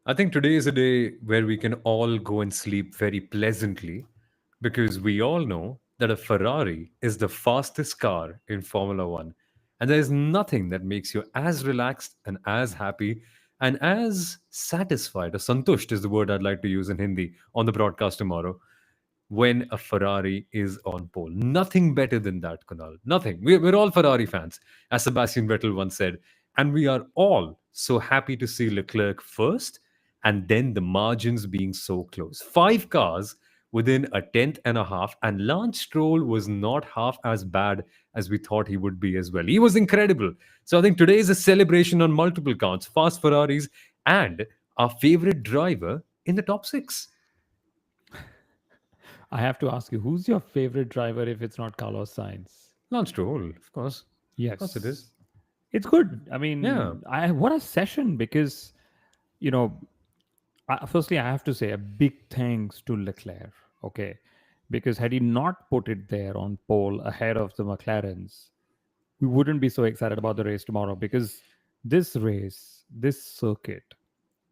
I think today is a day where we can all go and sleep very pleasantly because we all know that a Ferrari is the fastest car in Formula One. And there is nothing that makes you as relaxed and as happy and as satisfied, or santusht is the word I'd like to use in Hindi on the broadcast tomorrow, when a Ferrari is on pole. Nothing better than that, Kunal. Nothing. We're all Ferrari fans, as Sebastian Vettel once said. And we are all so happy to see Leclerc first and then the margins being so close. Five cars within a tenth and a half, and Lance Stroll was not half as bad as we thought he would be as well. He was incredible. So I think today is a celebration on multiple counts, fast Ferraris and our favorite driver in the top six. I have to ask you, who's your favorite driver if it's not Carlos Sainz? Lance Stroll, of course. Of course it is. Yes, it's good. I Yeah. mean, I what a session because you know, firstly, I have to say a big thanks to Leclerc. Okay, because had he not put it there on pole ahead of the McLarens, we wouldn't be so excited about the race tomorrow because this race, this circuit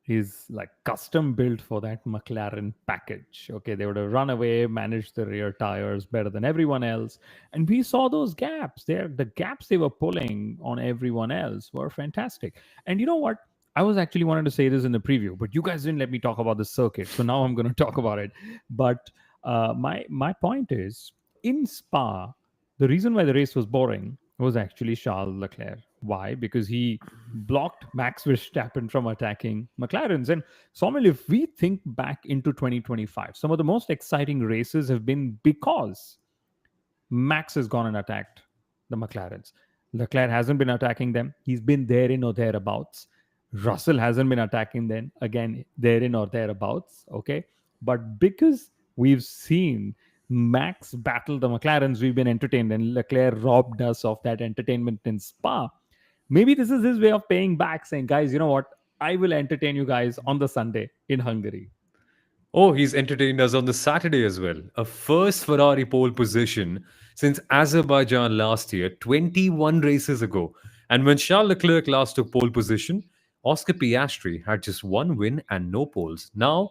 is like custom built for that McLaren package. Okay, they would have run away, managed the rear tires better than everyone else. And we saw those gaps. There, the gaps they were pulling on everyone else were fantastic. And you know what? I was actually wanted to say this in the preview, but you guys didn't let me talk about the circuit. So now I'm going to talk about it. But my point is in Spa, the reason why the race was boring was actually Charles Leclerc. Why? Because he blocked Max Verstappen from attacking McLarens. And Somil, if we think back into 2025, some of the most exciting races have been because Max has gone and attacked the McLarens. Leclerc hasn't been attacking them. He's been therein or thereabouts. Russell hasn't been attacking them. Again, therein or thereabouts. Okay. But because we've seen Max battle the McLarens, we've been entertained, and Leclerc robbed us of that entertainment in Spa. Maybe this is his way of paying back, saying, guys, you know what? I will entertain you guys on the Sunday in Hungary. Oh, he's entertained us on the Saturday as well. A first Ferrari pole position since Azerbaijan last year, 21 races ago. And when Charles Leclerc last took pole position, Oscar Piastri had just one win and no poles. Now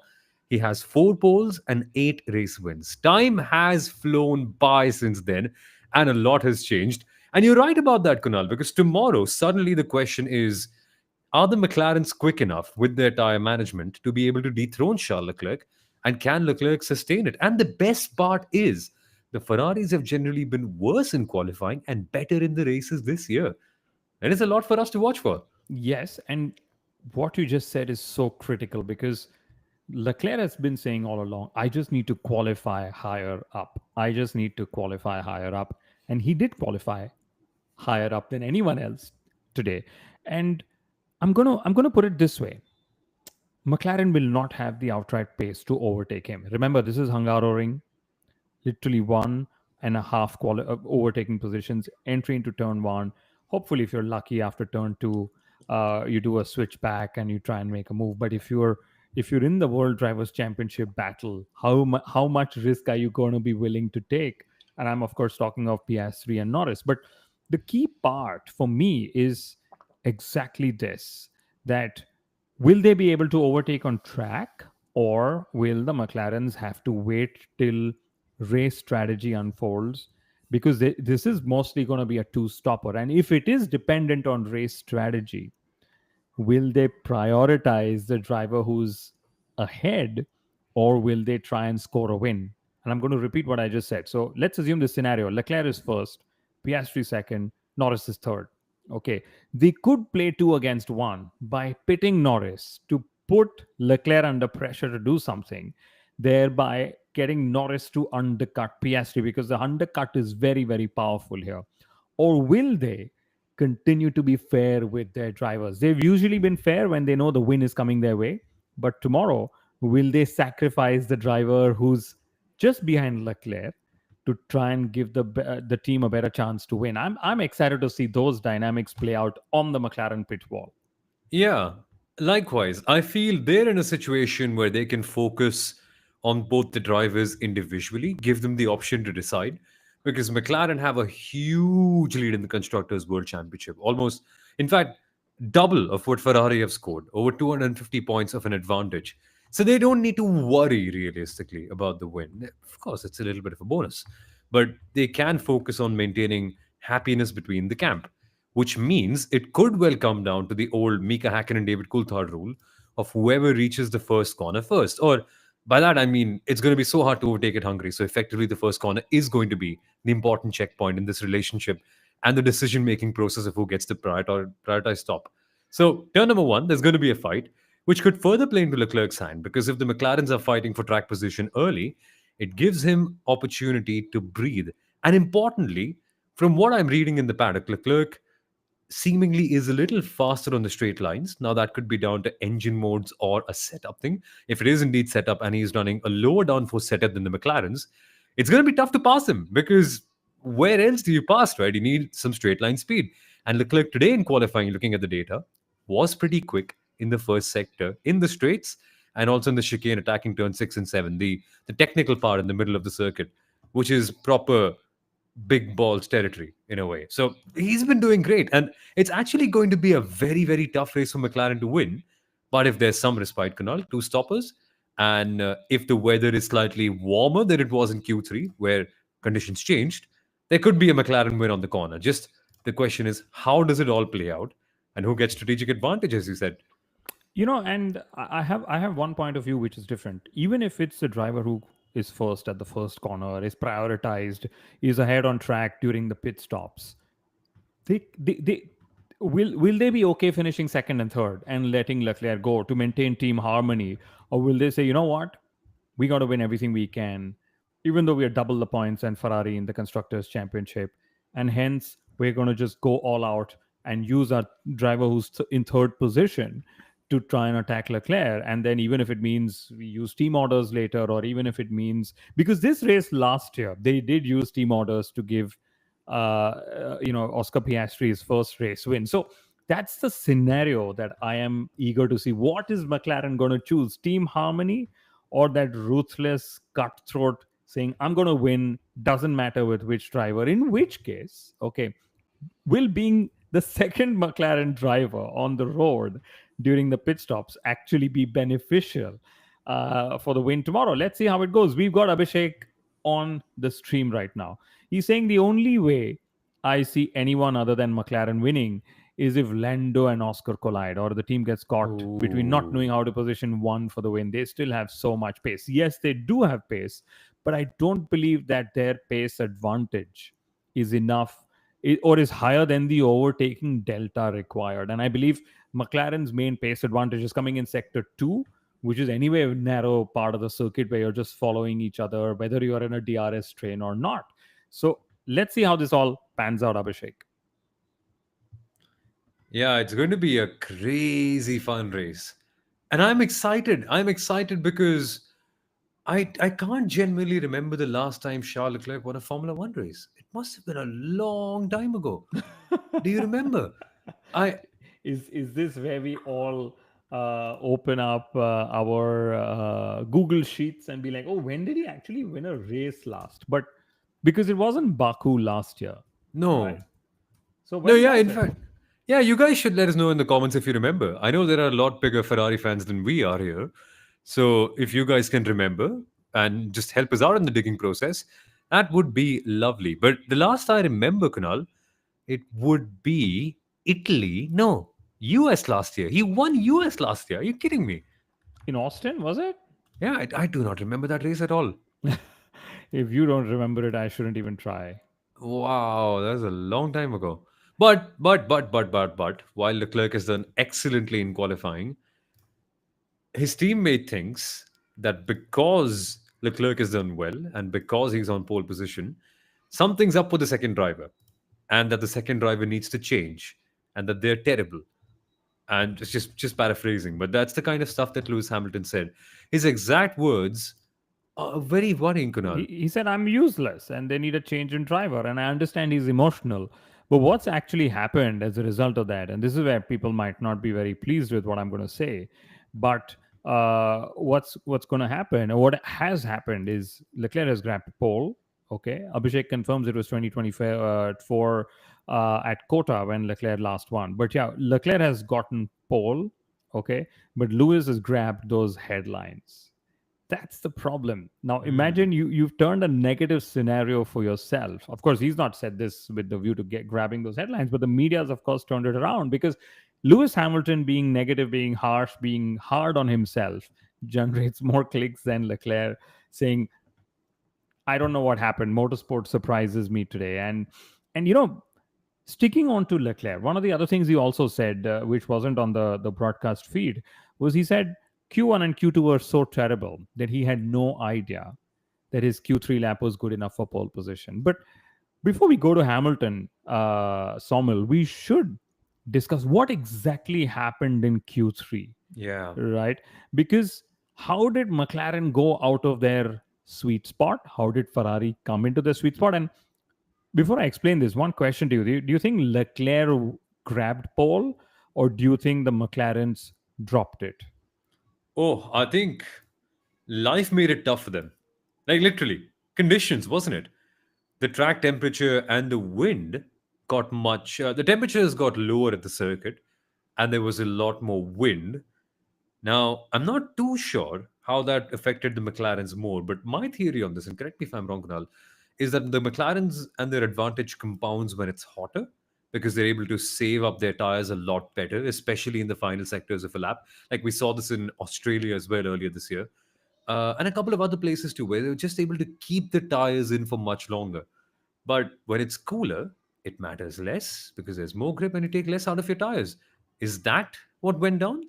he has four poles and eight race wins. Time has flown by since then, and a lot has changed. And you're right about that, Kunal, because tomorrow, suddenly the question is, are the McLarens quick enough with their tyre management to be able to dethrone Charles Leclerc? And can Leclerc sustain it? And the best part is, the Ferraris have generally been worse in qualifying and better in the races this year. And it's a lot for us to watch for. Yes. And what you just said is so critical because Leclerc has been saying all along, I just need to qualify higher up. I just need to qualify higher up. And he did qualify higher up than anyone else today. And I'm gonna put it this way. McLaren will not have the outright pace to overtake him. Remember, this is Hungaroring, literally one and a half overtaking positions, entry into turn one. Hopefully, if you're lucky after turn two, you do a switch back and you try and make a move. But if you're in the World Drivers' Championship battle, how much risk are you going to be willing to take? And I'm of course talking of PS3 and Norris. But the key part for me is exactly this: that will they be able to overtake on track, or will the McLarens have to wait till race strategy unfolds? Because this is mostly going to be a two stopper. And if it is dependent on race strategy, will they prioritize the driver who's ahead, or will they try and score a win? And I'm going to repeat what I just said. So let's assume this scenario: Leclerc is first, Piastri second, Norris is third. Okay, they could play two against one by pitting Norris to put Leclerc under pressure to do something, thereby getting Norris to undercut Piastri, because the undercut is very, very powerful here. Or will they continue to be fair with their drivers? They've usually been fair when they know the win is coming their way. But tomorrow, will they sacrifice the driver who's just behind Leclerc to try and give the team a better chance to win? I'm excited to see those dynamics play out on the McLaren pit wall. Yeah, likewise. I feel they're in a situation where they can focus on both the drivers individually, give them the option to decide, because McLaren have a huge lead in the Constructors' World Championship. Almost, in fact, double of what Ferrari have scored, over 250 points of an advantage. So they don't need to worry realistically about the win. Of course, it's a little bit of a bonus, but they can focus on maintaining happiness between the camp, which means it could well come down to the old Mika Hakkinen and David Coulthard rule of whoever reaches the first corner first. Or by that, I mean it's going to be so hard to overtake at Hungary. So effectively, the first corner is going to be the important checkpoint in this relationship and the decision making process of who gets the prioritize stop. So, turn number one, there's going to be a fight, which could further play into Leclerc's hand because if the McLarens are fighting for track position early, it gives him opportunity to breathe. And importantly, from what I'm reading in the paddock, Leclerc seemingly is a little faster on the straight lines. Now, that could be down to engine modes or a setup thing. If it is indeed setup and he's running a lower downforce setup than the McLarens, it's going to be tough to pass him because where else do you pass, right? You need some straight line speed. And Leclerc today in qualifying, looking at the data, was pretty quick in the first sector, in the straights, and also in the chicane attacking turn 6 and 7, the technical part in the middle of the circuit, which is proper big balls territory in a way. So he's been doing great. And it's actually going to be a very, very tough race for McLaren to win. But if there's some respite, Kunal, two stoppers, and if the weather is slightly warmer than it was in Q3, where conditions changed, there could be a McLaren win on the corner. Just the question is, how does it all play out? And who gets strategic advantage, as you said? And I have one point of view which is different. Even if it's the driver who is first at the first corner, is prioritized, is ahead on track during the pit stops, they will they be okay finishing second and third and letting Leclerc go to maintain team harmony, or will they say, you know what, we got to win everything we can, even though we are double the points and Ferrari in the constructors championship, and hence we're going to just go all out and use our driver who's in third position to try and attack Leclerc. And then even if it means we use team orders later, or even if it means, because this race last year they did use team orders to give Oscar Piastri's first race win. So that's the scenario that I am eager to see. What is McLaren going to choose? Team harmony or that ruthless cutthroat saying, I'm going to win, doesn't matter with which driver? In which case, okay, will being the second McLaren driver on the road during the pit stops actually be beneficial for the win tomorrow? Let's see how it goes. We've got Abhishek on the stream right now. He's saying the only way I see anyone other than McLaren winning is if Lando and Oscar collide, or the team gets caught between not knowing Ooh. how to position one for the win. They still have so much pace. Yes, they do have pace, but I don't believe that their pace advantage is enough or is higher than the overtaking delta required. And I believe McLaren's main pace advantage is coming in sector 2, which is anyway a narrow part of the circuit where you're just following each other, whether you're in a DRS train or not. So let's see how this all pans out, Abhishek. Yeah, it's going to be a crazy fun race. And I'm excited. I'm excited because I can't genuinely remember the last time Charles Leclerc won a Formula One race. It must have been a long time ago. Do you remember? I Is this where we all open up our Google Sheets and be like, oh, when did he actually win a race last? But because it wasn't Baku last year, right? no. So No, when yeah, was in it? fact, yeah, you guys should let us know in the comments if you remember. I know there are a lot bigger Ferrari fans than we are here. So if you guys can remember and just help us out in the digging process, that would be lovely. But the last I remember, Kunal, it would be Italy. No, US last year. He won US last year. Are you kidding me? In Austin, was it? Yeah, I do not remember that race at all. If you don't remember it, I shouldn't even try. Wow, that was a long time ago. But, while Leclerc has done excellently in qualifying, his teammate thinks that because Leclerc has done well and because he's on pole position, something's up with the second driver, and that the second driver needs to change, and that they're terrible. And it's just paraphrasing, but that's the kind of stuff that Lewis Hamilton said. His exact words are very worrying, Kunal. He said, I'm useless and they need a change in driver. And I understand he's emotional. But what's actually happened as a result of that? And this is where people might not be very pleased with what I'm going to say. But what's going to happen, or what has happened, is Leclerc has grabbed pole. Okay. Abhishek confirms it was 2024 at Kota when Leclerc last won. But yeah, Leclerc has gotten pole, okay, but Lewis has grabbed those headlines. That's the problem. Now imagine you've turned a negative scenario for yourself. Of course, he's not said this with the view to get grabbing those headlines, but the media has of course turned it around because Lewis Hamilton being negative, being harsh, being hard on himself generates more clicks than Leclerc saying, I don't know what happened. Motorsport surprises me today. And sticking on to Leclerc, one of the other things he also said, which wasn't on the broadcast feed, was he said Q1 and Q2 were so terrible that he had no idea that his Q3 lap was good enough for pole position. But before we go to Hamilton, Somil, we should discuss what exactly happened in Q3, Yeah. right? Because how did McLaren go out of their sweet spot? How did Ferrari come into the sweet spot? And before I explain this, one question to you: Do you think Leclerc grabbed pole, or do you think the McLarens dropped it? Oh, I think life made it tough for them. Like literally, conditions, wasn't it? The track temperature and the wind got much. The temperatures got lower at the circuit, and there was a lot more wind. Now, I'm not too sure how that affected the McLarens more, but my theory on this, and correct me if I'm wrong, Kunal, is that the McLarens and their advantage compounds when it's hotter because they're able to save up their tires a lot better, especially in the final sectors of a lap. Like we saw this in Australia as well earlier this year, and a couple of other places too, where they were just able to keep the tires in for much longer. But when it's cooler, it matters less because there's more grip and you take less out of your tires. Is that what went down?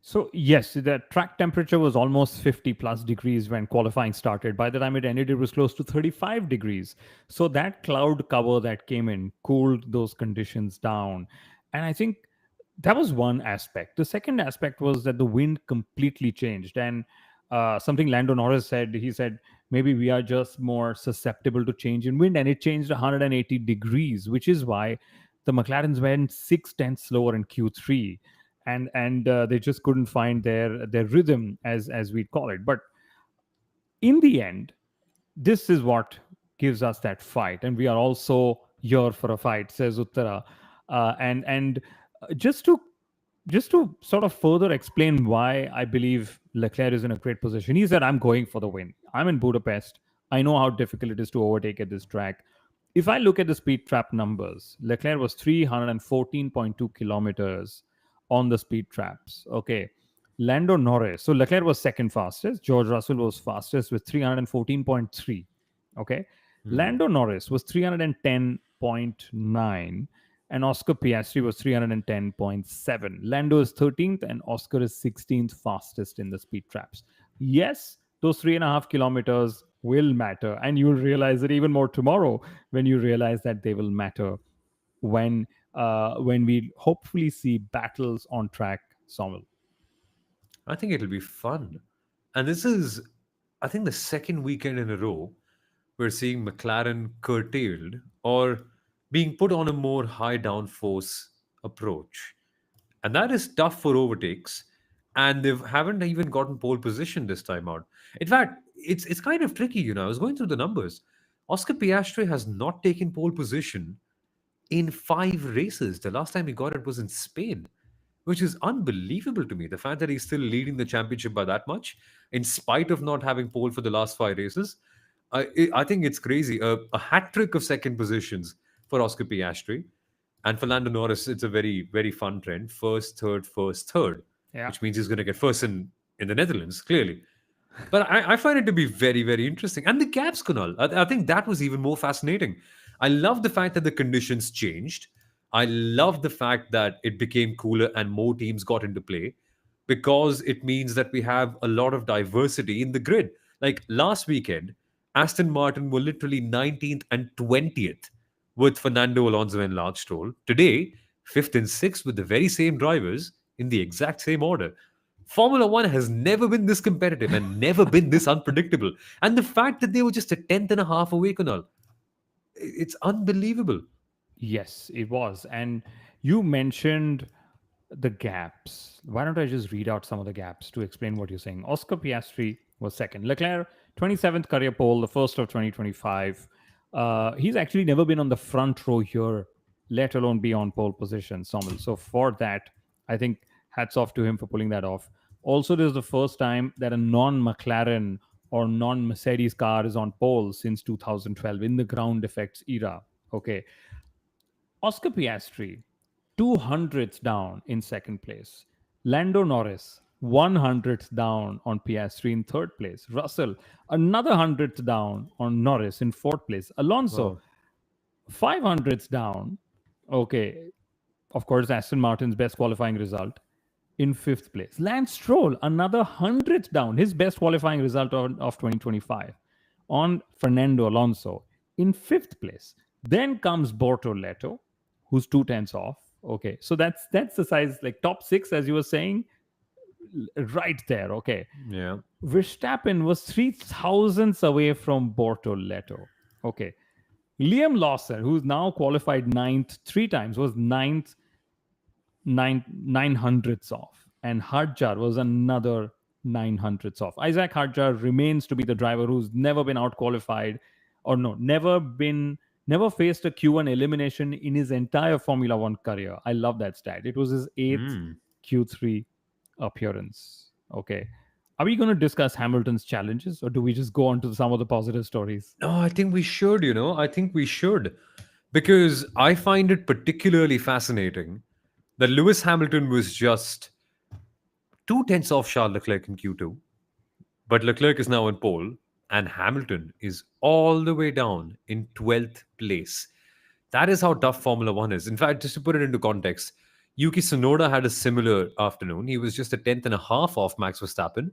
So yes, the track temperature was almost 50 plus degrees when qualifying started. By the time it ended, it was close to 35 degrees. So that cloud cover that came in cooled those conditions down. And I think that was one aspect. The second aspect was that the wind completely changed. And something Lando Norris said, he said, maybe we are just more susceptible to change in wind. And it changed 180 degrees, which is why the McLarens went 6 tenths slower in Q3, and they just couldn't find their rhythm, as we'd call it. But in the end, this is what gives us that fight, and we are also here for a fight, says Uttara. And just to sort of further explain why I believe Leclerc is in a great position, he said, I'm going for the win. I'm in Budapest. I know how difficult it is to overtake at this track. If I look at the speed trap numbers, Leclerc was 314.2 kilometers on the speed traps. Okay. Lando Norris. So Leclerc was second fastest. George Russell was fastest with 314.3. Okay. Hmm. Lando Norris was 310.9 and Oscar Piastri was 310.7. Lando is 13th and Oscar is 16th fastest in the speed traps. Yes, those 3.5 kilometers will matter, and you'll realize it even more tomorrow when you realize that they will matter when we hopefully see battles on track, Somil. I think it'll be fun. And this is, I think, the second weekend in a row we're seeing McLaren curtailed or being put on a more high downforce approach. And that is tough for overtakes. And they haven't even gotten pole position this time out. In fact, it's kind of tricky, I was going through the numbers. Oscar Piastri has not taken pole position in 5 races. The last time he got it was in Spain, which is unbelievable to me. The fact that he's still leading the championship by that much, in spite of not having pole for the last 5 races, I think it's crazy. A hat trick of second positions for Oscar Piastri. And for Lando Norris, it's a very, very fun trend. First, third, Yeah. which means he's going to get first in the Netherlands, clearly. But I find it to be very, very interesting. And the gaps, Kunal, I think that was even more fascinating. I love the fact that the conditions changed. I love the fact that it became cooler and more teams got into play because it means that we have a lot of diversity in the grid. Like last weekend, Aston Martin were literally 19th and 20th with Fernando Alonso and Lance Stroll. Today, 5th and 6th with the very same drivers in the exact same order. Formula One has never been this competitive and never been this unpredictable. And the fact that they were just a tenth and a half away, Kunal, it's unbelievable. Yes, it was. And you mentioned the gaps. Why don't I just read out some of the gaps to explain what you're saying? Oscar Piastri was second. Leclerc, 27th career pole, the first of 2025. He's actually never been on the front row here, let alone be on pole position, Sommel. So for that, I think hats off to him for pulling that off. Also, this is the first time that a non-McLaren or non-Mercedes car is on pole since 2012 in the ground effects era. Okay, Oscar Piastri, 200th down in second place. Lando Norris, 100th down on Piastri in third place. Russell, another 100th down on Norris in fourth place. Alonso, Wow. 500th down. Okay, of course, Aston Martin's best qualifying result in fifth place. Lance Stroll, another 100th down, his best qualifying result of 2025 on Fernando Alonso in fifth place. Then comes Bortoleto, who's 2 tenths off. Okay, so that's the size, like top six, as you were saying, right there. Okay, Yeah. Verstappen was 3 thousandths away from Bortoleto. Okay, Liam Lawson, who's now qualified ninth 3 times, was ninth 900ths off, and Hadjar was another 900ths off. Isaac Hadjar remains to be the driver who's never been out qualified, or no, never faced a Q1 elimination in his entire Formula One career. I love that stat. It was his eighth Hmm. Q3 appearance. Okay. Are we going to discuss Hamilton's challenges, or do we just go on to some of the positive stories? No, I think we should, I think we should. Because I find it particularly fascinating that Lewis Hamilton was just 2 tenths off Charles Leclerc in Q2, but Leclerc is now in pole, and Hamilton is all the way down in 12th place. That is how tough Formula One is. In fact, just to put it into context, Yuki Tsunoda had a similar afternoon. He was just a tenth and a half off Max Verstappen,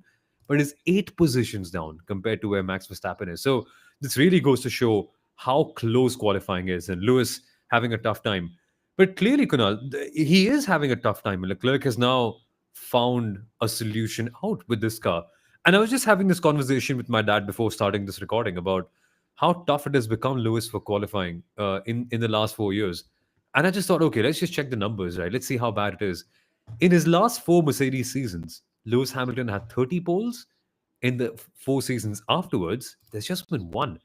but is 8 positions down compared to where Max Verstappen is. So this really goes to show how close qualifying is, and Lewis having a tough time. But clearly, Kunal, he is having a tough time. Leclerc has now found a solution out with this car. And I was just having this conversation with my dad before starting this recording about how tough it has become, Lewis, for qualifying in the last 4 years. And I just thought, okay, let's just check the numbers, right? Let's see how bad it is. In his last four Mercedes seasons, Lewis Hamilton had 30 poles. In the four seasons afterwards, there's just been one.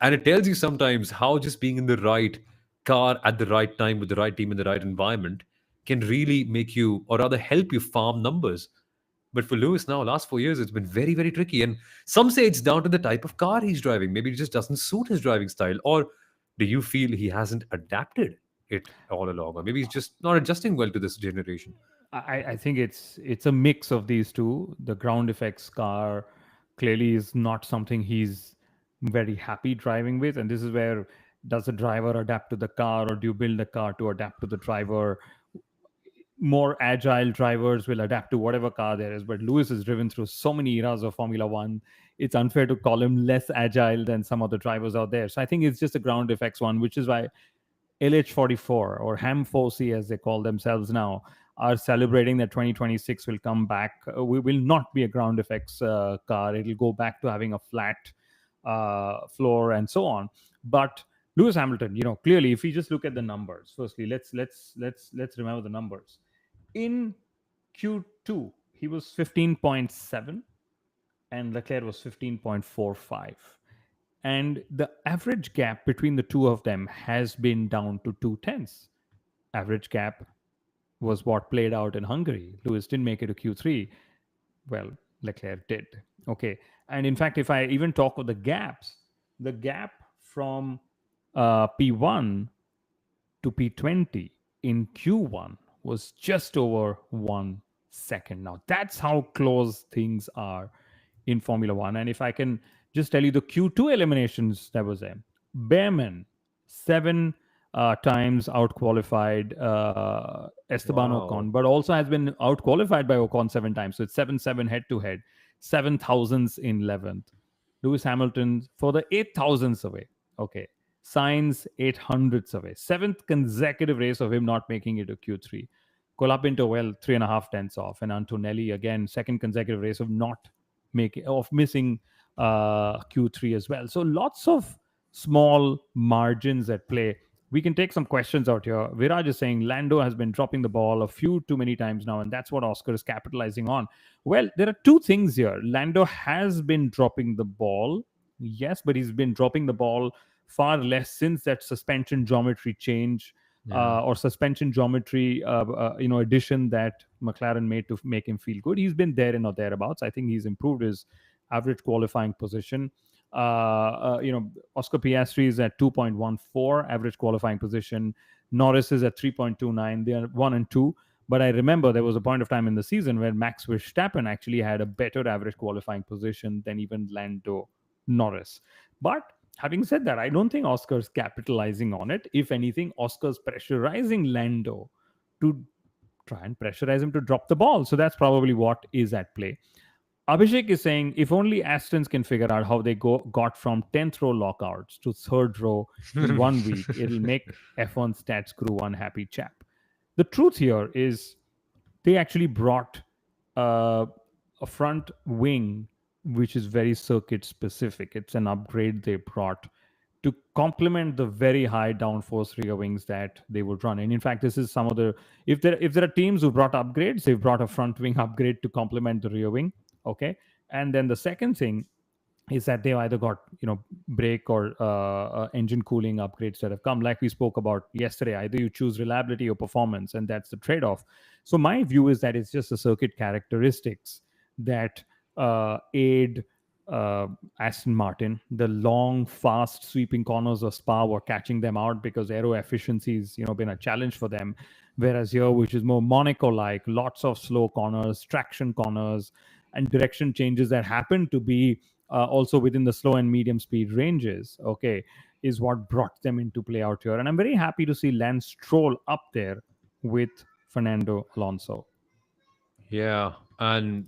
And it tells you sometimes how just being in the right car at the right time with the right team in the right environment can really make you, or rather help you farm numbers. But for Lewis now, last 4 years, it's been very, very tricky. And some say it's down to the type of car he's driving. Maybe it just doesn't suit his driving style. Or do you feel he hasn't adapted it all along? Or maybe he's just not adjusting well to this generation? I think it's a mix of these two. The ground effects car clearly is not something he's very happy driving with, and this is where, does the driver adapt to the car, or do you build the car to adapt to the driver? More agile drivers will adapt to whatever car there is, but Lewis has driven through so many eras of Formula One. It's unfair to call him less agile than some of the drivers out there. So I think it's just a ground effects one, which is why LH44 or Ham4C, as they call themselves now, are celebrating that 2026 will come back. We will not be a ground effects car. It'll go back to having a flat floor and so on. But Lewis Hamilton, clearly, if we just look at the numbers, firstly, let's remember the numbers. In Q2, he was 15.7 and Leclerc was 15.45. And the average gap between the two of them has been down to 2 tenths. Average gap was what played out in Hungary. Lewis didn't make it to Q3. Well, Leclerc did. Okay. And in fact, if I even talk of the gaps, the gap from P1 to P20 in Q1 was just over 1 second. Now, that's how close things are in Formula One. And if I can just tell you the Q2 eliminations that was there, Behrman, 7 times out qualified Esteban Wow. Ocon, but also has been out qualified by Ocon 7 times. So it's 7-7 head to head, 7 thousandths in 11th. Lewis Hamilton for the 8 thousandths away. Okay. Sainz 800ths away. Seventh consecutive race of him not making it to Q3. Colapinto, well, 3.5 tenths off. And Antonelli, again, second consecutive race of missing Q3 as well. So lots of small margins at play. We can take some questions out here. Viraj is saying Lando has been dropping the ball a few too many times now, and that's what Oscar is capitalizing on. Well, there are two things here. Lando has been dropping the ball, yes, but he's been dropping the ball far less since that suspension geometry change Yeah. or suspension geometry addition that McLaren made to make him feel good. He's been there and or thereabouts. I think he's improved his average qualifying position. Oscar Piastri is at 2.14 average qualifying position. Norris is at 3.29. They are 1 and 2. But I remember there was a point of time in the season where Max Verstappen actually had a better average qualifying position than even Lando Norris. But having said that, I don't think Oscar's capitalizing on it. If anything, Oscar's pressurizing Lando to try and pressurize him to drop the ball. So that's probably what is at play. Abhishek is saying if only Astons can figure out how they got from 10th row lockouts to third row in 1 week, it'll make F1 stats crew one happy chap. The truth here is they actually brought uh, a front wing which is very circuit specific. It's an upgrade they brought to complement the very high downforce rear wings that they would run. And in fact, this is some of the if there are teams who brought upgrades, they've brought a front wing upgrade to complement the rear wing. Okay, and then the second thing is that they've either got brake or engine cooling upgrades that have come, like we spoke about yesterday. Either you choose reliability or performance, and that's the trade-off. So my view is that it's just the circuit characteristics that aid uh, Aston Martin. The long, fast, sweeping corners of Spa were catching them out because aero efficiency's been a challenge for them. Whereas here, which is more Monaco-like, lots of slow corners, traction corners, and direction changes that happen to be also within the slow and medium speed ranges, okay, is what brought them into play out here. And I'm very happy to see Lance Stroll up there with Fernando Alonso. Yeah, and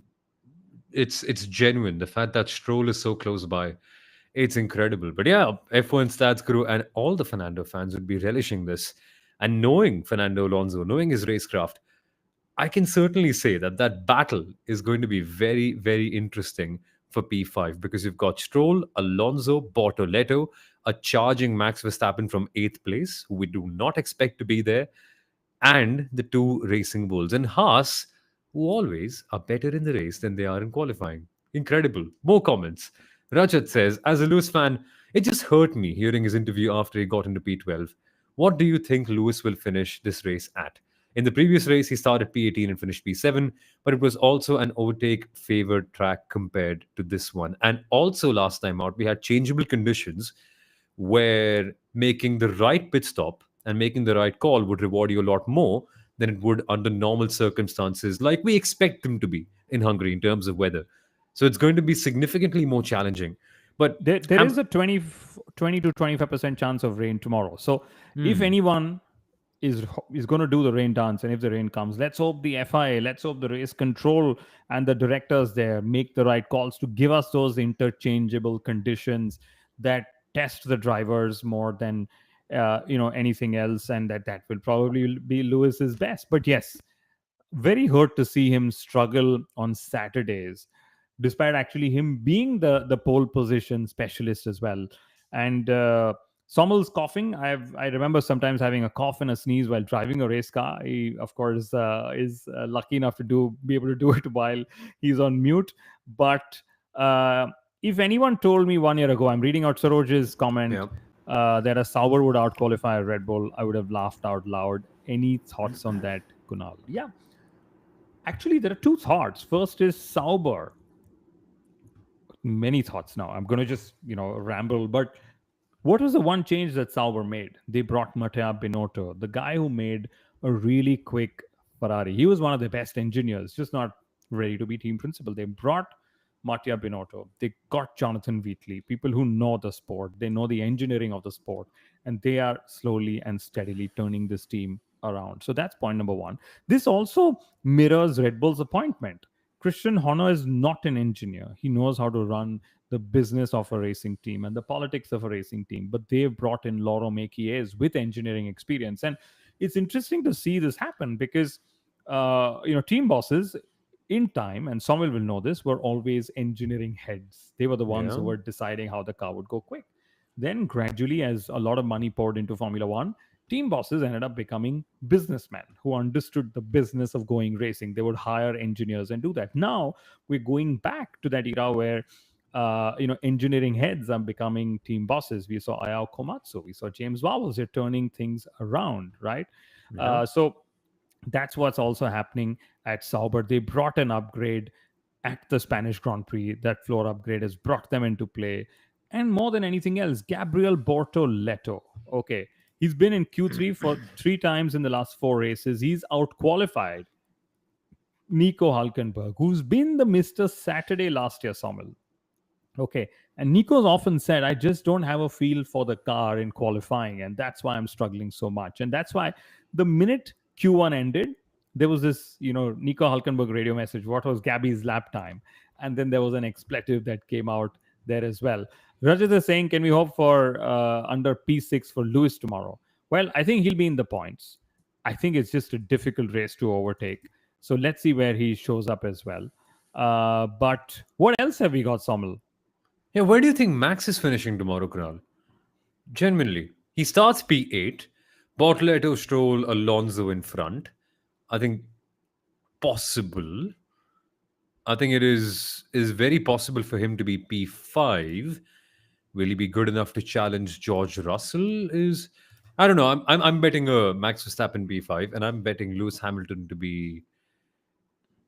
it's genuine. The fact that Stroll is so close by, it's incredible. But yeah, F1 stats crew and all the Fernando fans would be relishing this. And knowing Fernando Alonso, knowing his racecraft, I can certainly say that that battle is going to be very, very interesting for P5 because you've got Stroll, Alonso, Bortoleto, a charging Max Verstappen from eighth place, who we do not expect to be there, and the two racing bulls. And Haas, who always are better in the race than they are in qualifying. Incredible. More comments. Rajat says, as a Lewis fan, it just hurt me hearing his interview after he got into P12. What do you think Lewis will finish this race at? In the previous race, he started P18 and finished P7, but it was also an overtake favored track compared to this one. And also, last time out, we had changeable conditions where making the right pit stop and making the right call would reward you a lot more than it would under normal circumstances, like we expect them to be in Hungary in terms of weather. So it's going to be significantly more challenging. But There is a 20 to 25% chance of rain tomorrow. So if hmm, anyone is going to do the rain dance, and if the rain comes, let's hope the FIA, let's hope the race control and the directors there make the right calls to give us those interchangeable conditions that test the drivers more than anything else, and that will probably be Lewis's best. But yes, very hurt to see him struggle on Saturdays, despite actually him being the pole position specialist as well. And Sommel's coughing. I remember sometimes having a cough and a sneeze while driving a race car. He, of course, is lucky enough to be able to do it while he's on mute. But if anyone told me 1 year ago, I'm reading out Saroj's comment, yeah. that a Sauber would outqualify a Red Bull, I would have laughed out loud. Any thoughts on that, Kunal? Yeah, actually, there are two thoughts. First is Sauber. Many thoughts now. I'm going to just, ramble. But what was the one change that Sauber made? They brought Matteo Binotto, the guy who made a really quick Ferrari. He was one of the best engineers, just not ready to be team principal. They brought Matteo Binotto. They got Jonathan Wheatley, people who know the sport. They know the engineering of the sport. And they are slowly and steadily turning this team around. So that's point number one. This also mirrors Red Bull's appointment. Christian Horner is not an engineer. He knows how to run the business of a racing team and the politics of a racing team. But they've brought in Laurent Mekies with engineering experience. And it's interesting to see this happen because, team bosses in time, and Samuel will know this, were always engineering heads. They were the ones Yeah. who were deciding how the car would go quick. Then gradually, as a lot of money poured into Formula One, team bosses ended up becoming businessmen who understood the business of going racing. They would hire engineers and do that. Now we're going back to that era where engineering heads are becoming team bosses. We saw Ayao Komatsu, we saw James Vowles. They're turning things around, right? Yeah. So that's what's also happening at Sauber. They brought an upgrade at the Spanish Grand Prix. That floor upgrade has brought them into play. And more than anything else, Gabriel Bortoleto. Okay. He's been in Q3 for 3 times in the last 4 races. He's out qualified Nico Hulkenberg, who's been the Mr. Saturday last year, Somil. Okay. And Nico's often said, I just don't have a feel for the car in qualifying. And that's why I'm struggling so much. And that's why the minute Q1 ended, there was this, Nico Hulkenberg radio message. What was Gabby's lap time? And then there was an expletive that came out there as well. Rajat is saying, can we hope for under P6 for Lewis tomorrow? Well, I think he'll be in the points. I think it's just a difficult race to overtake. So let's see where he shows up as well. But what else have we got, Somil? Yeah, where do you think Max is finishing tomorrow, Kunal? Genuinely. He starts P8, Bortoleto, Stroll, Alonso in front. I think possible. I think it is very possible for him to be P5. Will he be good enough to challenge George Russell? Is I don't know. I'm betting Max Verstappen P5, and I'm betting Lewis Hamilton to be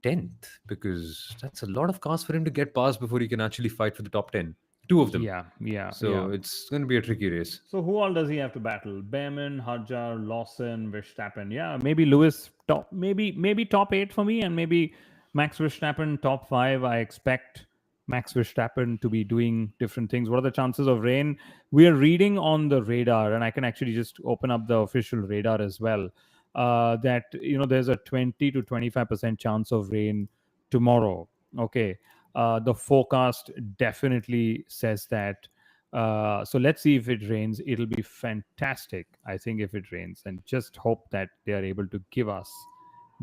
10th because that's a lot of cars for him to get past before he can actually fight for the top 10. Two of them. Yeah, yeah, yeah. So it's going to be a tricky race. So who all does he have to battle? Behrman, Hadjar, Lawson, Verstappen. Yeah, maybe Lewis top, maybe top 8 for me, and maybe Max Verstappen top 5. I expect Max Verstappen to be doing different things. What are the chances of rain? We are reading on the radar, and I can actually just open up the official radar as well. That there's a 20 to 25% chance of rain tomorrow. Okay, the forecast definitely says that. So let's see if it rains. It'll be fantastic, I think, if it rains, and just hope that they are able to give us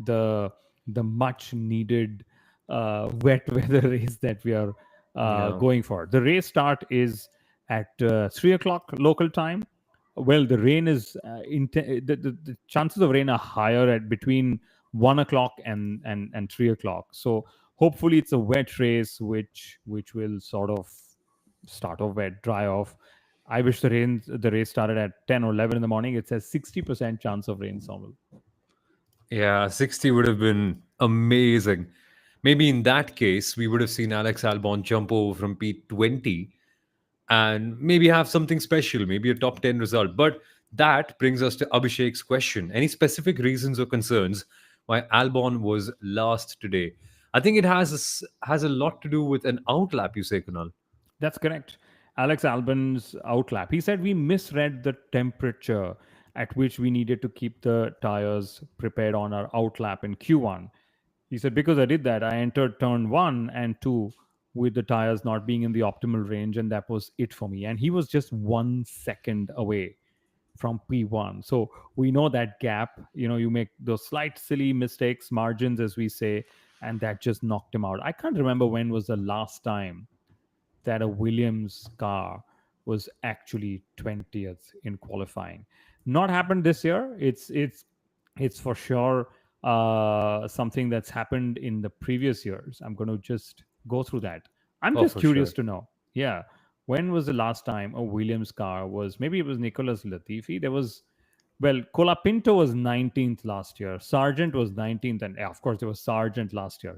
the much needed wet weather race that we are Yeah. going for. The race start is at 3 o'clock local time. Well, the rain is the chances of rain are higher at between 1 o'clock and 3 o'clock. So hopefully it's a wet race, which will sort of start off wet, dry off. I wish the race started at 10 or 11 in the morning. It says 60% chance of rain, Samuel. Yeah, 60 would have been amazing. Maybe in that case, we would have seen Alex Albon jump over from P20 and maybe have something special, maybe a top 10 result. But that brings us to Abhishek's question. Any specific reasons or concerns why Albon was last today? I think it has a lot to do with an outlap, you say, Kunal. That's correct. Alex Albon's outlap. He said we misread the temperature at which we needed to keep the tires prepared on our outlap in Q1. He said, because I did that, I entered turn 1 and 2 with the tires not being in the optimal range, and that was it for me. And he was just 1 second away from P1. So we know that gap, you make those slight silly mistakes, margins, as we say, and that just knocked him out. I can't remember when was the last time that a Williams car was actually 20th in qualifying. Not happened this year. It's for sure something that's happened in the previous years. I'm going to just go through that. I'm Oh, just for curious sure. to know. Yeah, when was the last time a Williams car was? Maybe it was Nicholas Latifi. There was well, Colapinto was 19th last year. Sargent was 19th, and of course there was Sargent last year.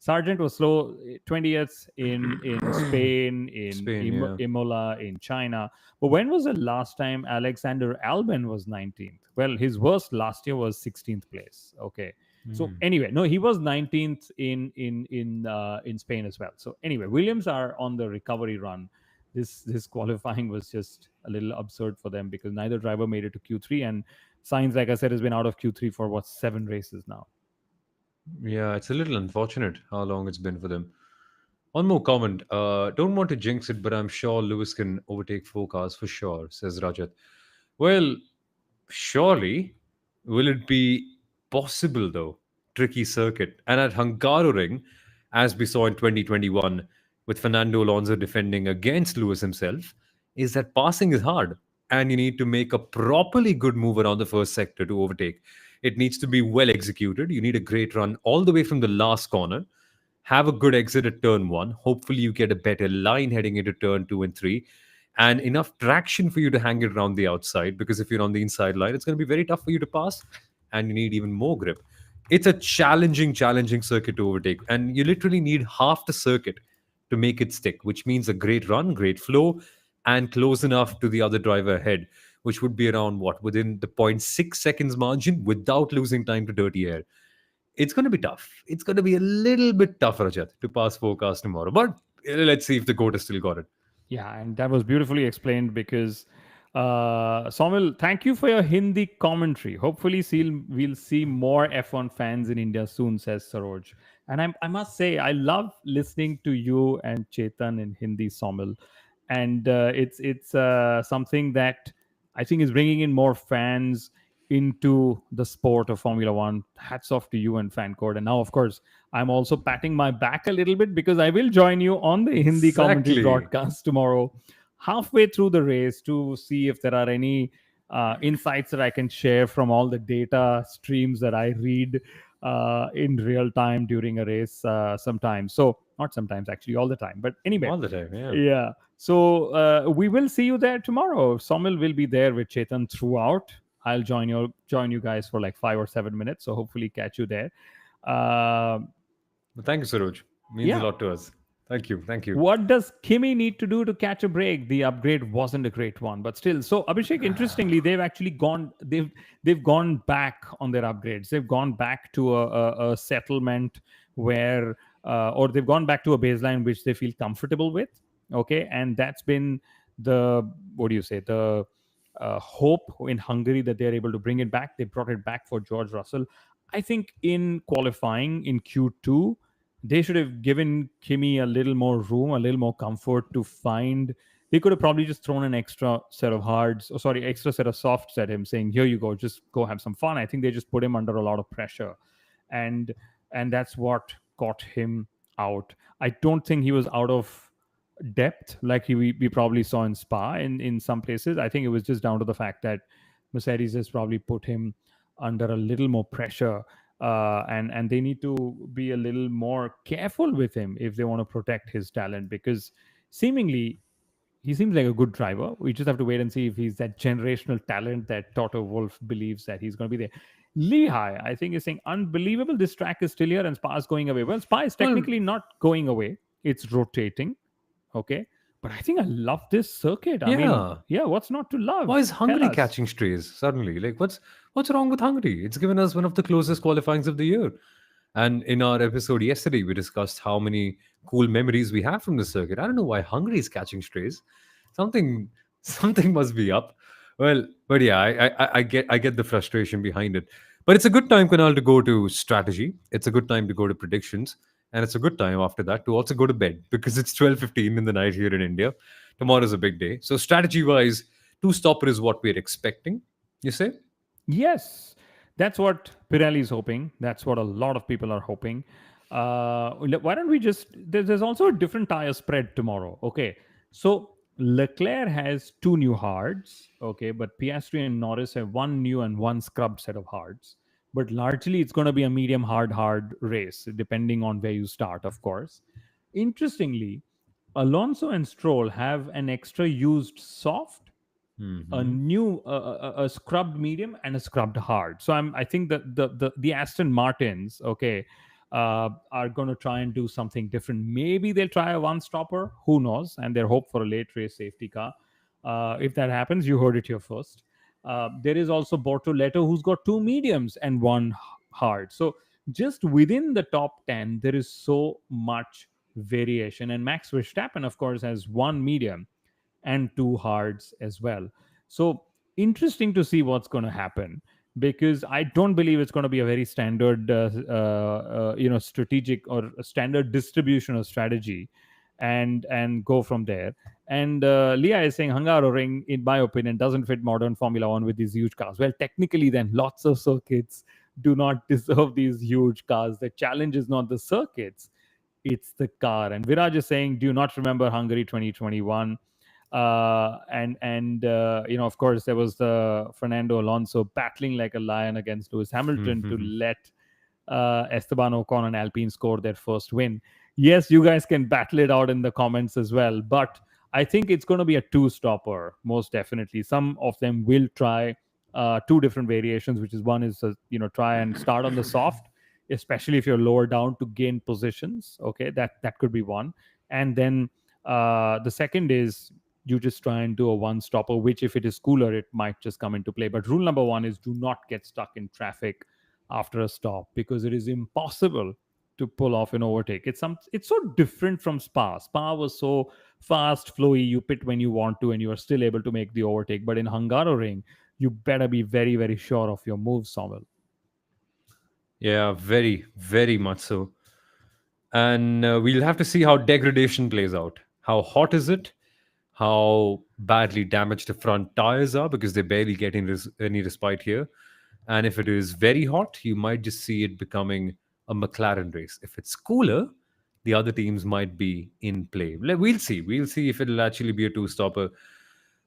Sargent was slow 20th in Spain, in Spain, yeah. Imola, in China. But when was the last time Alexander Albon was 19th? Well, his worst last year was 16th place. Okay. So anyway, no, he was 19th in Spain as well. So anyway, Williams are on the recovery run. This qualifying was just a little absurd for them because neither driver made it to Q3, and Sainz, like I said, has been out of Q3 for what 7 races now. Yeah, it's a little unfortunate how long it's been for them. One more comment. Don't want to jinx it, but I'm sure Lewis can overtake 4 cars for sure, says Rajat. Well, surely, will it be possible though? Tricky circuit. And at Hungaroring, as we saw in 2021, with Fernando Alonso defending against Lewis himself, is that passing is hard. And you need to make a properly good move around the first sector to overtake. It needs to be well executed. You need a great run all the way from the last corner have a good exit at turn one. Hopefully, you get a better line heading into turn two and three, and enough traction for you to hang it around the outside. Because if you're on the inside line, it's going to be very tough for you to pass, and you need even more grip. It's a challenging circuit to overtake, and you literally need half the circuit to make it stick, which means a great run, great flow, and close enough to the other driver ahead, which would be around what, within the point 0.6 seconds margin without losing time to dirty air. It's going to be tough. It's going to be a little bit tough, Rajat, to pass forecast tomorrow. But let's see if the goat has still got it. Yeah, and that was beautifully explained because Somil, thank you for your Hindi commentary. Hopefully, we'll see more F1 fans in India soon, says Saroj. And I must say, I love listening to you and Chetan in Hindi, Somil. And it's something that I think is bringing in more fans into the sport of Formula One. Hats off to you and Fancord. And now, of course, I'm also patting my back a little bit because I will join you on the Hindi commentary Exactly. broadcast tomorrow, halfway through the race, to see if there are any insights that I can share from all the data streams that I read in real time during a race sometimes. So, not sometimes, actually, all the time. But anyway, All the time, yeah. yeah. So we will see you there tomorrow. Somil will be there with Chetan throughout. I'll join you guys for like 5 or 7 minutes. So hopefully catch you there. Uh, But thank you, Saroj. Means a yeah. lot to us. Thank you. Thank you. What does Kimi need to do to catch a break? The upgrade wasn't a great one, but still. So Abhishek, interestingly, they've gone back on their upgrades. They've gone back to a settlement where, or they've gone back to a baseline which they feel comfortable with. Okay, and that's been the, what do you say, the hope in Hungary that they're able to bring it back. They brought it back for George Russell. I think in qualifying in Q2, they should have given Kimi a little more room, a little more comfort to find. They could have probably just thrown an extra set of hards, or sorry, extra set of softs at him, saying, "Here you go, just go have some fun." I think they just put him under a lot of pressure, and and that's what caught him out. I don't think he was out of depth like we probably saw in Spa in some places. I think it was just down to the fact that Mercedes has probably put him under a little more pressure, and they need to be a little more careful with him if they want to protect his talent, because seemingly he seems like a good driver. We just have to wait and see if he's that generational talent that Toto Wolff believes that he's going to be there. Lehigh, I think, is saying, unbelievable. This track is still here and Spa is going away. Well, Spa is Well, technically not going away, it's rotating. Okay. But I think I love this circuit. I mean, yeah. yeah, what's not to Why love? is Tell Hungary us. catching strays suddenly? Like, what's wrong with Hungary? It's given us one of the closest qualifyings of the year. And in our episode yesterday, we discussed how many cool memories we have from the circuit. I don't know why Hungary is catching strays. Something something must be up. Well, but yeah, I get the frustration behind it. But it's a good time, Kunal, to go to strategy. It's a good time to go to predictions, and it's a good time after that to also go to bed because it's 12:15 in the night here in India. Tomorrow's a big day. So strategy wise, two stopper is what we're expecting. You say? Yes, that's what Pirelli is hoping. That's what a lot of people are hoping. Why don't we just? There's also a different tire spread tomorrow. Okay, so Leclerc has two new hards. Okay, but Piastri and Norris have one new and one scrubbed set of hards. But largely, it's going to be a medium hard race, depending on where you start, of course. Interestingly, Alonso and Stroll have an extra used soft, a Hmm. new a scrubbed medium and a scrubbed hard. So I think that the Aston Martins, okay, are going to try and do something different. Maybe they'll try a one stopper, who knows, and they're hope for a late race safety car. If that happens, you heard it here first. There is also Bortoleto, who's got two mediums and one hard. So just within the top 10 there is so much variation, and Max Verstappen, of course, has one medium and two hards as well. So interesting to see what's going to happen, because I don't believe it's going to be a very standard, strategic or a standard distribution or strategy, and go from there. And Leah is saying Hungaroring, in my opinion, doesn't fit modern Formula One with these huge cars. Well, technically, then lots of circuits do not deserve these huge cars. The challenge is not the circuits, it's the car. And Viraj is saying, do you not remember Hungary 2021? Of course, there was the Fernando Alonso battling like a lion against Lewis Hamilton to Hmm. let Esteban Ocon and Alpine score their first win. Yes, you guys can battle it out in the comments as well, but I think it's going to be a two-stopper, most definitely. Some of them will try two different variations, which is one is try and start on the soft, especially if you're lower down to gain positions. Okay, that could be one, and then the second is you just try and do a one stopper, which if it is cooler, it might just come into play. But rule number one is do not get stuck in traffic after a stop because it is impossible to pull off an overtake. It's so different from Spa. Spa was so fast, flowy, you pit when you want to, and you are still able to make the overtake. But in Hungaroring, you better be very, very sure of your moves, Samuel. Yeah, very, very much so. And we'll have to see how degradation plays out. How hot is it? How badly damaged the front tires are because they barely get any respite here. And if it is very hot, you might just see it becoming a McLaren race. If it's cooler, the other teams might be in play. We'll see. We'll see if it'll actually be a two-stopper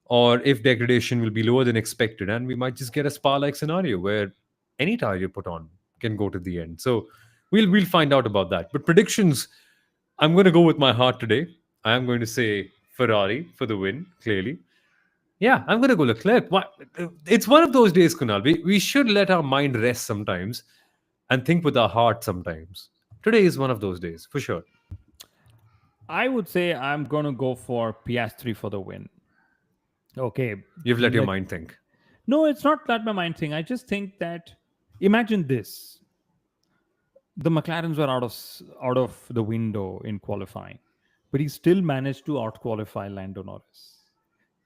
or if degradation will be lower than expected. And we might just get a spa-like scenario where any tire you put on can go to the end. So we'll find out about that. But predictions, I'm going to go with my heart today. I am going to say Ferrari for the win, clearly. Yeah, I'm going to go Leclerc. It's one of those days, Kunal. We should let our mind rest sometimes and think with our heart sometimes. Today is one of those days, for sure. I would say I'm going to go for Piastri for the win. Okay. You've let your mind think. No, it's not that my mind thing. I just think that imagine this: the McLarens were out of the window in qualifying, but he still managed to out qualify Lando Norris,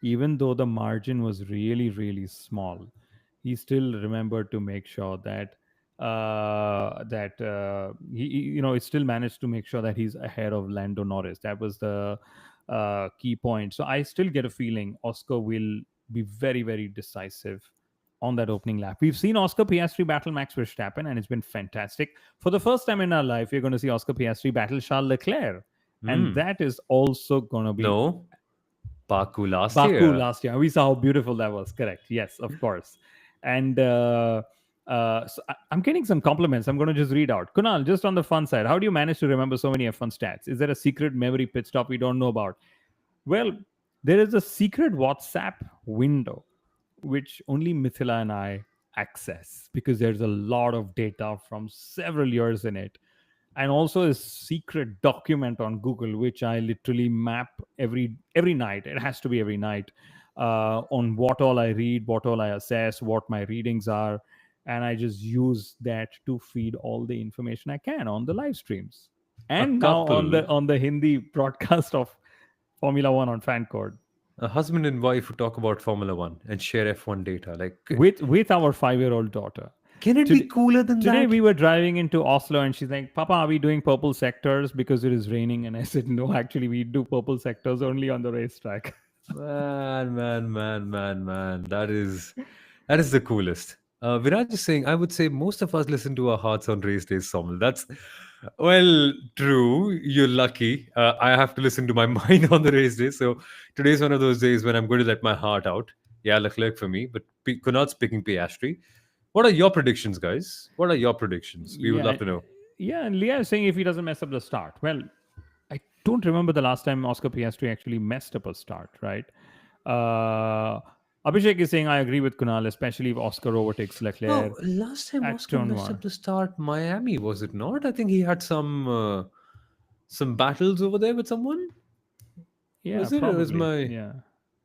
even though the margin was really really small. He still remembered to make sure that he still managed to make sure that he's ahead of Lando Norris. That was the key point. So I still get a feeling Oscar will be very very decisive on that opening lap. We've seen Oscar Piastri battle Max Verstappen, and it's been fantastic. For the first time in our life, we're going to see Oscar Piastri battle Charles Leclerc, and that is also going to be No, Baku last Baku year. last year. We saw how beautiful that was. Correct. Yes, of course. And I'm getting some compliments. I'm going to just read out. Kunal, just on the fun side, how do you manage to remember so many F1 stats? Is there a secret memory pit stop we don't know about? Well, there is a secret WhatsApp window which only Mithila and I access because there's a lot of data from several years in it. And also a secret document on Google, which I literally map every night. It has to be every night on what all I read, what all I assess, what my readings are, and I just use that to feed all the information I can on the live streams, A and now couple, on the Hindi broadcast of Formula One on FanCode a husband and wife who talk about Formula One and share F1 data. Like, with our 5-year-old daughter. can it be Today, cooler than today that? we were driving into Oslo and she's like, Papa, are we doing purple sectors because it is raining? And I said, no, actually, we do purple sectors only on the racetrack. Man. That is the coolest. Viraj is saying, I would say most of us listen to our hearts on race days, Somil. That's, well, true. You're lucky. I have to listen to my mind on the race day. So today's one of those days when I'm going to let my heart out. Yeah, Leclerc for me, but Kunal's picking Piastri. What are your predictions, guys? What are your predictions? We would Yeah. love to know. Yeah. And Leah is saying if he doesn't mess up the start. Well, I don't remember the last time Oscar Piastri actually messed up a start, right? Abhishek is saying, I agree with Kunal, especially if Oscar overtakes No, Leclerc last time at Oscar turn messed up one. the start, Miami, was it not? I think he had some battles over there with someone. Yeah, Was it? Or was probably. my Yeah.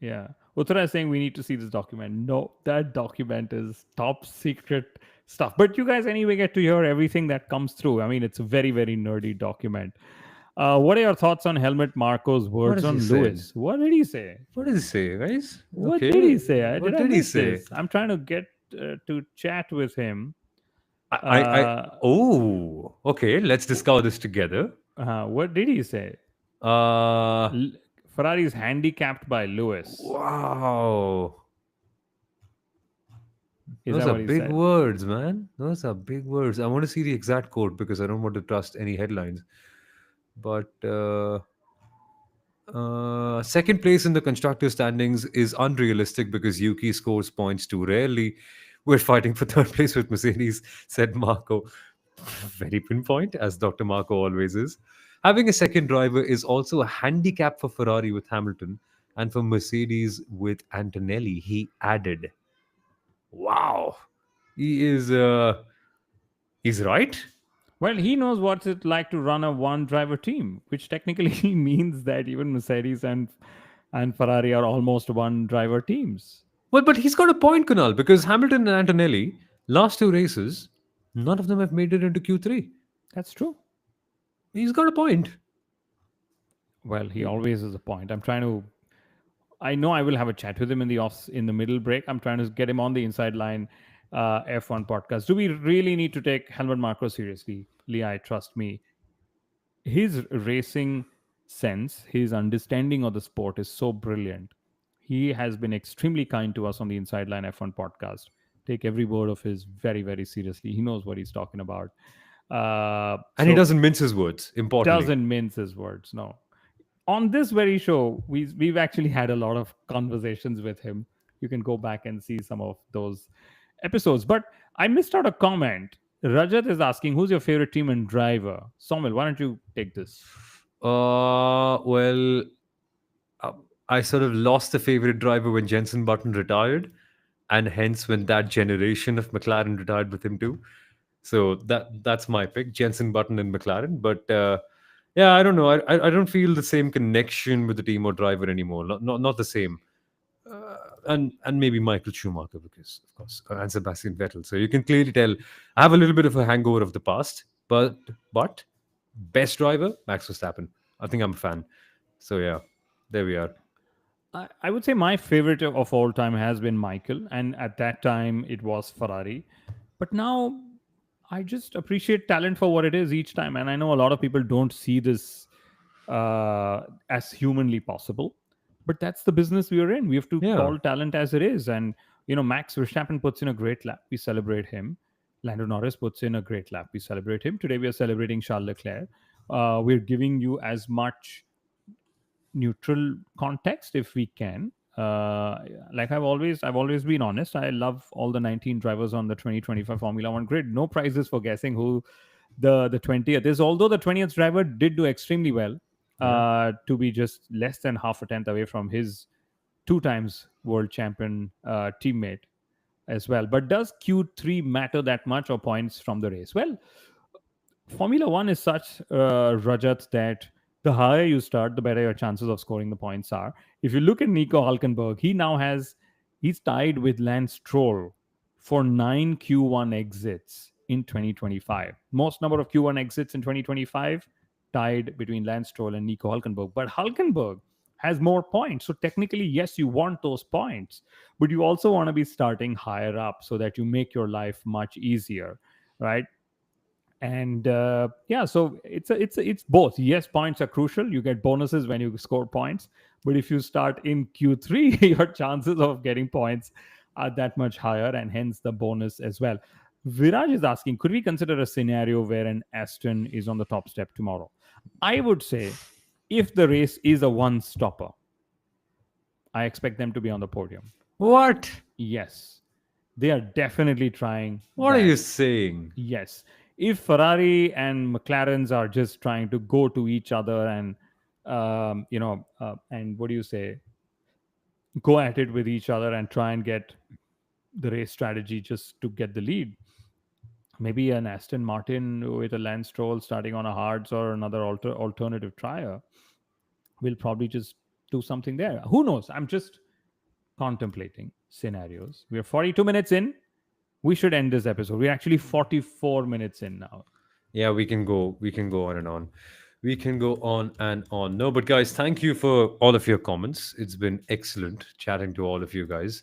Yeah. Uttara is saying we need to see this document. No, that document is top secret stuff. But you guys anyway get to hear everything that comes through. I mean, it's a very, very nerdy document. What are your thoughts on Helmut Marco's what words is he on saying? Lewis? What did he say? What did he say, guys? What did he Okay, say? Did what I did he miss say? this? I'm trying to get to chat with him. I oh, okay. Let's discover this together. What did he say? Uh, Ferrari is handicapped by Lewis. wow. Is Those that are what he big said? words, man. Those are big words. I want to see the exact quote because I don't want to trust any headlines. But second place in the constructor standings is unrealistic because Yuki scores points too rarely. We're fighting for third place with Mercedes, said Marco. Very pinpoint, as Dr. Marco always is. Having a second driver is also a handicap for Ferrari with Hamilton and for Mercedes with Antonelli. He added, "Wow, he is. He's right." Well, he knows what it's like to run a one driver team, which technically means that even Mercedes and Ferrari are almost one driver teams. Well, but he's got a point, Kunal, because Hamilton and Antonelli, last two races, none of them have made it into Q3. That's true. He's got a point. Well, he always is a point. I'm trying to. I know I will have a chat with him in the off in the middle break. I'm trying to get him on the Inside Line F1 podcast. Do we really need to take Helmut Marko seriously? Leah, trust me, his racing sense, his understanding of the sport is so brilliant. He has been extremely kind to us on the Inside Line F1 podcast. Take every word of his very, very seriously. He knows what he's talking about. And he So doesn't mince his words, importantly. doesn't mince his words. No. On this very show, we've actually had a lot of conversations with him. You can go back and see some of those episodes. But I missed out a comment. Rajat is asking, who's your favorite team and driver? Somil, why don't you take this? Well, uh, I sort of lost a favorite driver when Jenson Button retired, and hence when that generation of McLaren retired with him too. So that's my pick, Jenson Button and McLaren. But yeah, I don't know. I don't feel the same connection with the team or driver anymore. Not the same. And maybe Michael Schumacher because of course and Sebastian Vettel. So you can clearly tell I have a little bit of a hangover of the past. But best driver Max Verstappen. I think I'm a fan. So yeah, there we are. I would say my favorite of all time has been Michael, and at that time it was Ferrari. But now I just appreciate talent for what it is each time, and I know a lot of people don't see this as humanly possible, but that's the business we are in. We have to Yeah. call talent as it is, and Max Verstappen puts in a great lap, we celebrate him. Lando Norris puts in a great lap, we celebrate him. Today we are celebrating Charles Leclerc. We're giving you as much neutral context if we can. Like I've always been honest. I love all the 19 drivers on the 2025 Formula One grid. No prizes for guessing who the 20th is. Although the 20th driver did do extremely well, Yeah. to be just less than half a tenth away from his two times world champion teammate as well. But does Q3 matter that much or points from the race? Well, Formula One is such, Rajat, that the higher you start, the better your chances of scoring the points are. If you look at Nico Hulkenberg, he's tied with Lance Stroll for 9 Q1 exits in 2025. Most number of Q1 exits in 2025 tied between Lance Stroll and Nico Hulkenberg. But Hulkenberg has more points. So technically, yes, you want those points, but you also want to be starting higher up so that you make your life much easier, right? And yeah, so it's both. Yes, points are crucial. You get bonuses when you score points, but if you start in Q3 your chances of getting points are that much higher, and hence the bonus as well. Viraj is asking, could we consider a scenario where an Aston is on the top step tomorrow? I would say if the race is a one stopper, I expect them to be on the podium. What? Yes, they are definitely trying What are that. you saying? Yes. If Ferrari and McLarens are just trying to go to each other and, and what do you say, go at it with each other and try and get the race strategy just to get the lead. Maybe an Aston Martin with a Lance Stroll starting on a hards or another alternative tire will probably just do something there. Who knows? I'm just contemplating scenarios. We're 42 minutes in. We should end this episode. We're actually 44 minutes in now. Yeah, we can go on and on. We can go on and on. No, but guys, thank you for all of your comments. It's been excellent chatting to all of you guys.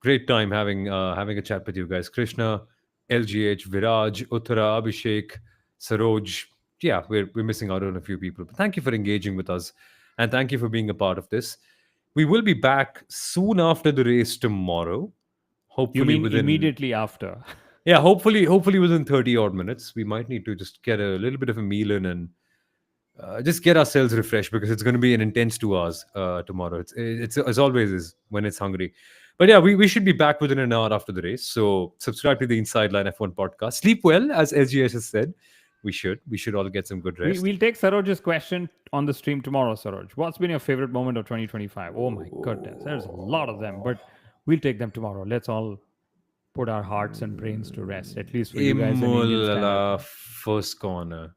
Great time having a chat with you guys. Krishna, LGH, Viraj, Uttara, Abhishek, Saroj. Yeah, we're missing out on a few people. But thank you for engaging with us. And thank you for being a part of this. We will be back soon after the race tomorrow. You Hopefully mean within immediately after? yeah, hopefully within 30 odd minutes. We might need to just get a little bit of a meal in and just get ourselves refreshed because it's going to be an intense 2 hours tomorrow. It's always is when it's hungry. But yeah, we should be back within an hour after the race. So subscribe to the Inside Line F1 podcast. Sleep well, as SGS has said. We should. We should all get some good rest. We'll take Saroj's question on the stream tomorrow, Saroj. What's been your favorite moment of 2025? Oh my goodness, there's a lot of them, but we'll take them tomorrow. Let's all put our hearts and brains to rest, at least for you guys in Indian Standard Imola Time. first corner.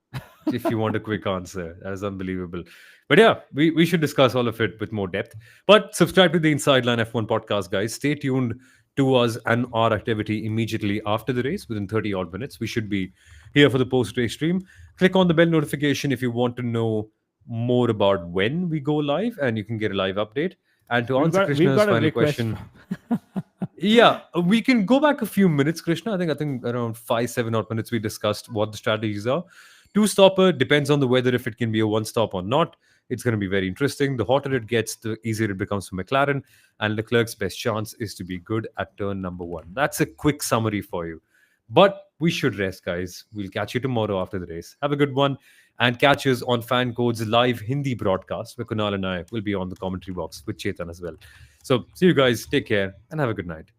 If you want a quick answer, that is unbelievable. But yeah, we should discuss all of it with more depth. But subscribe to the Inside Line F1 podcast, guys. Stay tuned to us and our activity immediately after the race within 30 odd minutes. We should be here for the post race stream. Click on the bell notification if you want to know more about when we go live, and you can get a live update. And to answer We've Krishna's got a final request question, from yeah, we can go back a few minutes, Krishna. I think around 5, 7 odd minutes we discussed what the strategies are. Two stopper depends on the weather if it can be a one stop or not. It's going to be very interesting. The hotter it gets, the easier it becomes for McLaren. And Leclerc's best chance is to be good at turn number one. That's a quick summary for you. But we should rest, guys. We'll catch you tomorrow after the race. Have a good one. And catch us on Fan Code's live Hindi broadcast, where Kunal and I will be on the commentary box with Chetan as well. So, see you guys. Take care and have a good night.